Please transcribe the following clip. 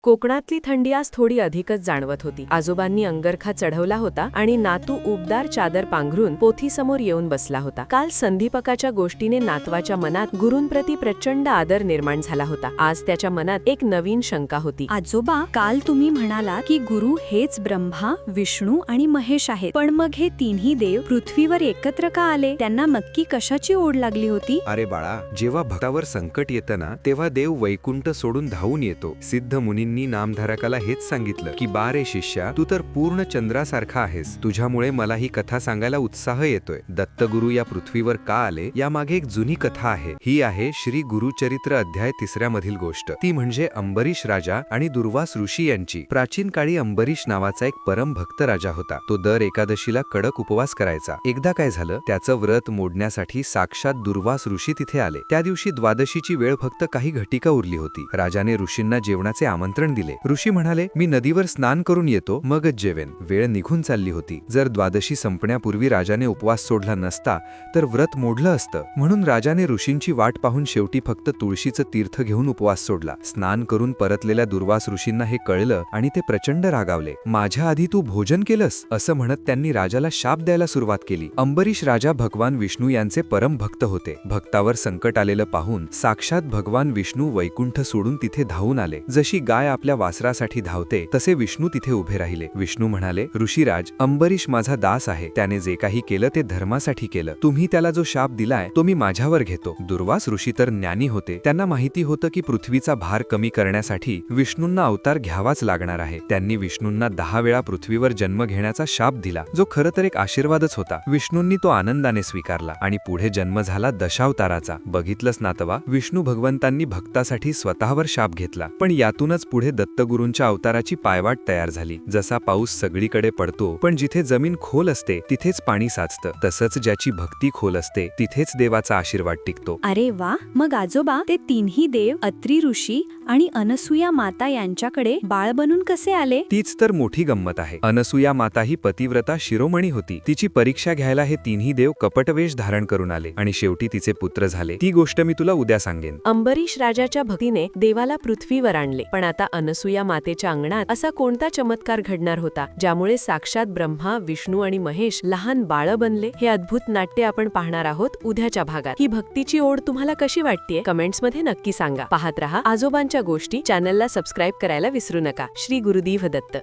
कोकणातली थंडी आज थोडी अधिकच जाणवत होती. आजोबांनी अंगरखा चढवला होता आणि नातू उबदार चादर पांघरून पोथीसमोर येऊन बसला होता. काल संधीपकाच्या गोष्टीने नातवाच्या मनात गुरूंप्रती प्रचंड आदर निर्माण झाला होता. आज त्याच्या मनात एक नवीन शंका होती. आजोबा, काल तुम्ही म्हणाला की गुरु हेच ब्रह्मा, विष्णू आणि महेश आहेत, पण मग हे तिन्ही देव पृथ्वीवर एकत्र का आले? त्यांना नक्की कशाची ओढ लागली होती? अरे बाळा, जेव्हा भक्तावर संकट येतं ना, तेव्हा देव वैकुंठ सोडून धावून येतो. सिद्ध मुनींनी नामधारकाला हेच सांगितलं की बारे शिष्या, तू तर पूर्ण चंद्रासारखा आहेस. तुझ्यामुळे मला ही कथा सांगायला उत्साह येतोय. दत्तगुरु या पृथ्वीवर का आले यामागे एक जुनी कथा आहे. ही आहे श्री गुरुचरित्र अध्याय 3 मधील गोष्ट. ती म्हणजे अंबरीश राजा आणि दुर्वास ऋषी यांची. प्राचीन काळी अंबरीश नावाचा एक परम भक्त राजा होता. तो दर एकादशीला कडक उपवास करायचा. एकदा काय झालं, त्याचं व्रत मोडण्यासाठी साक्षात दुर्वास ऋषी तिथे आले. त्या दिवशी द्वादशीची वेळ फक्त काही घटिका उरली होती. राजाने ऋषींना जेवणाचे आमंत्रण दिले. ऋषी म्हणाले, मी नदीवर स्नान करून येतो, मगच जेवेन. वेळ निघून चालली होती. जर द्वादशी संपण्यापूर्वी राजाने उपवास सोडला नसता तर व्रत मोडलं असतं. म्हणून राजाने ऋषींची वाट पाहून शेवटी फक्त तुळशीचं तीर्थ घेऊन उपवास सोडला. स्नान करून परतलेल्या दुर्वास ऋषींना हे कळलं आणि ते प्रचंड रागावले. माझ्या आधी तू भोजन केलंस असं म्हणत त्यांनी राजाला शाप द्यायला सुरुवात केली. अंबरीश राजा भगवान विष्णू यांचे परम भक्त होते. भक्तावर संकट आलेलं पाहून साक्षात भगवान विष्णू वैकुंठ सोडून तिथे धावून आले. जशी गाय आपल्या वासरासाठी धावते तसे विष्णू तिथे उभे राहिले. विष्णू म्हणाले, ऋषीराज, अंबरीश माझा दास आहे. त्याने जे काही केलं ते धर्मासाठी केलं. तुम्ही त्याला जो शाप दिलाय तो मी माझ्यावर घेतो. दुर्वास ऋषी तर ज्ञानी होते. त्यांना माहिती होतं की पृथ्वीचा भार कमी करण्यासाठी विष्णूंना अवतार घ्यावाच लागणार आहे. त्यांनी विष्णूंना 10 वेळा पृथ्वीवर जन्म घेण्याचा शाप दिला, जो खरं तर एक आशीर्वादच होता. विष्णूंनी तो आनंदाने स्वीकारला आणि पुढे जन्म झाला दशावताराचा. बघितलंच नातवा, विष्णू भगवंतांनी भक्तासाठी स्वतःवर शाप घेतला. पण यातूनच पुढे दत्तगुरूंच्या अवताराची पायवाट तयार झाली. जसा पाऊस सगळीकडे पडतो, पण जिथे जमीन खोल असते तिथेच पाणी साचतं, तसंच ज्याची भक्ती खोल असते तिथेच देवाचा आशीर्वाद टिकतो. अरे वा, मग आजोबा, ते तिन्ही देव अत्री ऋषी आणि अनसुया माता यांच्याकडे बाळ बनून कसे आले? तीच तर मोठी गंमत आहे. अनसुया माता ही पतिव्रता शिरोमणी होती. तिची परीक्षा घ्यायला हे तिन्ही देव कपटवेश धारण करून आले आणि शेवटी तिचे पुत्र झाले. ती गोष्ट मी तुला उद्या सांगेन. अंबरीश राजाच्या भक्तीने देवाला पृथ्वीवर आणले. पण आता अनसुया मातेच्या अंगणात असा कोणता चमत्कार घडणार होता ज्यामुळे साक्षात ब्रह्मा, विष्णू आणि महेश लहान बाळ बनले? हे अद्भुत नाट्य आपण पाहणार आहोत उद्याच्या भागात. ही भक्तीची ओढ तुम्हाला कशी वाटतेय? कमेंट्समध्ये नक्की सांगा. पाहत रहा आजोबांच्या गोष्टी. चॅनलला सबस्क्राईब करायला विसरू नका. श्री गुरुदेव दत्त.